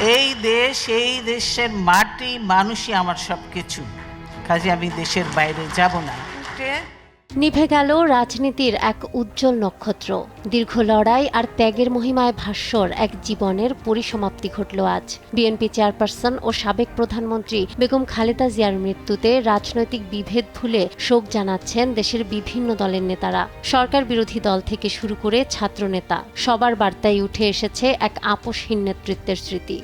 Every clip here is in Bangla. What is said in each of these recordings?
এই দেশ, এই দেশের মাটি, মানুষই আমার সবকিছু। কাজে আমি দেশের বাইরে যাব না। নিভে গেল রাজনীতির এক উজ্জ্বল নক্ষত্র। দীর্ঘ লড়াই আর ত্যাগের মহিমায় ভাস্বর এক জীবনের পরিসমাপ্তি ঘটল আজ। বিএনপি চেয়ারপারসন ও সাবেক প্রধানমন্ত্রী বেগম খালেদা জিয়ার মৃত্যুতে রাজনৈতিক বিভেদ ভুলে শোক জানাচ্ছেন দেশের বিভিন্ন দলের নেতারা। সরকার বিরোধী দল থেকে শুরু করে ছাত্রনেতা, সবার বার্তায় উঠে এসেছে এক আপোষহীন নেতৃত্বের স্মৃতি।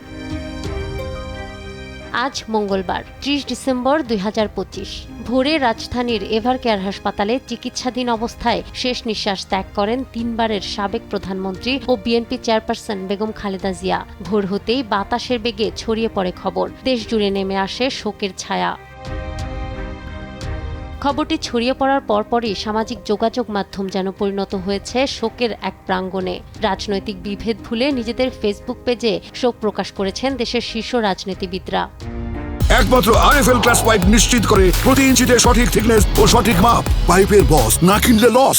আজ মঙ্গলবার ৩০ ডিসেম্বর ২০২৫ ভোরে রাজধানীর এভারকেয়ার হাসপাতালে চিকিৎসাধীন অবস্থায় শেষ নিঃশ্বাস ত্যাগ করেন তিনবারের সাবেক প্রধানমন্ত্রী ও বিএনপি চেয়ারপারসন বেগম খালেদা জিয়া। ভোর হতেই বাতাসের বেগে ছড়িয়ে পড়ে খবর, দেশ জুড়ে নেমে আসে শোকের ছায়া। খবরটি ছড়িয়ে পড়ার পরপরই সামাজিক যোগাযোগ মাধ্যম যেন পরিণত হয়েছে শোকের এক প্রাঙ্গণে। রাজনৈতিক বিভেদ ভুলে নিজেদের ফেসবুক পেজে শোক প্রকাশ করেছেন দেশের শীর্ষ রাজনীতিবিদরা। একমাত্র আরএফএল ক্লাস পাইপ নিশ্চিত করে প্রতি ইঞ্চিতে সঠিক থিকনেস ও সঠিক মাপ। পাইপের বস, না কিনলে লস।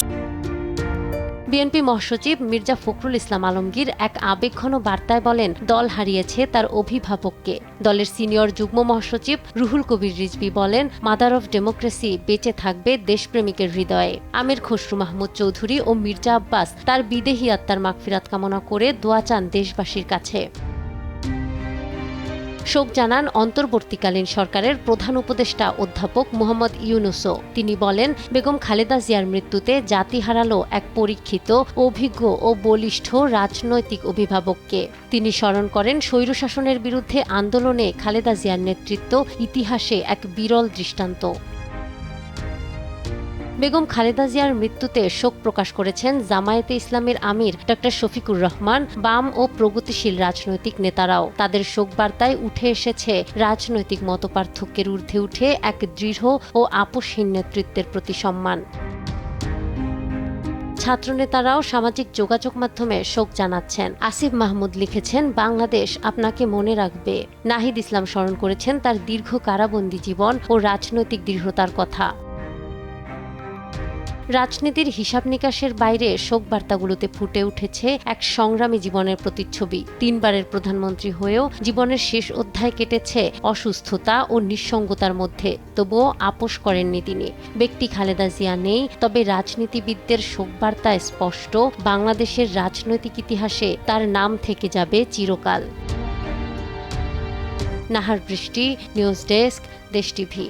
বিএনপি মহাসচিব মির্জা ফখরুল ইসলাম আলমগীর এক আবেগঘন বার্তায় বলেন, দল হারিয়েছে তার অভিভাবককে। দলের সিনিয়র যুগ্ম মহাসচিব রুহুল কবির রিজভী বলেন, মাদার অফ ডেমোক্রেসি বেঁচে থাকবে দেশপ্রেমিকের হৃদয়ে। আমির খসরু মাহমুদ চৌধুরী ও মির্জা আব্বাস তার বিদেহী আত্মার মাগফিরাত কামনা করে দোয়া চান দেশবাসীর কাছে। শোক জানান অন্তর্বর্তীকালীন সরকারের প্রধান উপদেষ্টা অধ্যাপক মোহাম্মদ ইউনূসও। তিনি বলেন, বেগম খালেদা জিয়ার মৃত্যুতে জাতি হারালো এক পরীক্ষিত, অভিজ্ঞ ও বলিষ্ঠ রাজনৈতিক অভিভাবককে। তিনি স্মরণ করেন, স্বৈরশাসনের বিরুদ্ধে আন্দোলনে খালেদা জিয়ার নেতৃত্ব ইতিহাসে এক বিরল দৃষ্টান্ত। বেগম খালেদা জিয়ার মৃত্যুতে শোক প্রকাশ করেছেন জামায়াতে ইসলামের আমির ডক্টর শফিকুর রহমান, বাম ও প্রগতিশীল রাজনৈতিক নেতারাও। তাদের শোক বার্তায় উঠে এসেছে রাজনৈতিক মতপার্থক্যের ঊর্ধ্বে উঠে এক দৃঢ় ও আপোষহীন নেতৃত্বের প্রতি সম্মান। ছাত্রনেতারাও সামাজিক যোগাযোগ মাধ্যমে শোক জানাচ্ছেন। আসিফ মাহমুদ লিখেছেন, বাংলাদেশ আপনাকে মনে রাখবে। নাহিদ ইসলাম স্মরণ করেছেন তার দীর্ঘ কারাবন্দী জীবন ও রাজনৈতিক দৃঢ়তার কথা। রাজনীতির হিসাব নিকাশের বাইরে শোক বার্তাগুলোতে ফুটে উঠেছে এক সংগ্রামী জীবনের প্রতিচ্ছবি। তিনবারের প্রধানমন্ত্রী হয়েও জীবনের শেষ অধ্যায় কেটেছে অসুস্থতা ও নিঃসঙ্গতার মধ্যে। তবুও আপোষ করেননি তিনি। ব্যক্তি খালেদা জিয়া নেই, তবে রাজনীতিবিদদের শোক বার্তায় স্পষ্ট, বাংলাদেশের রাজনৈতিক ইতিহাসে তার নাম থেকে যাবে চিরকাল। নাহার বৃষ্টি, নিউজ ডেস্ক, দেশ টিভি।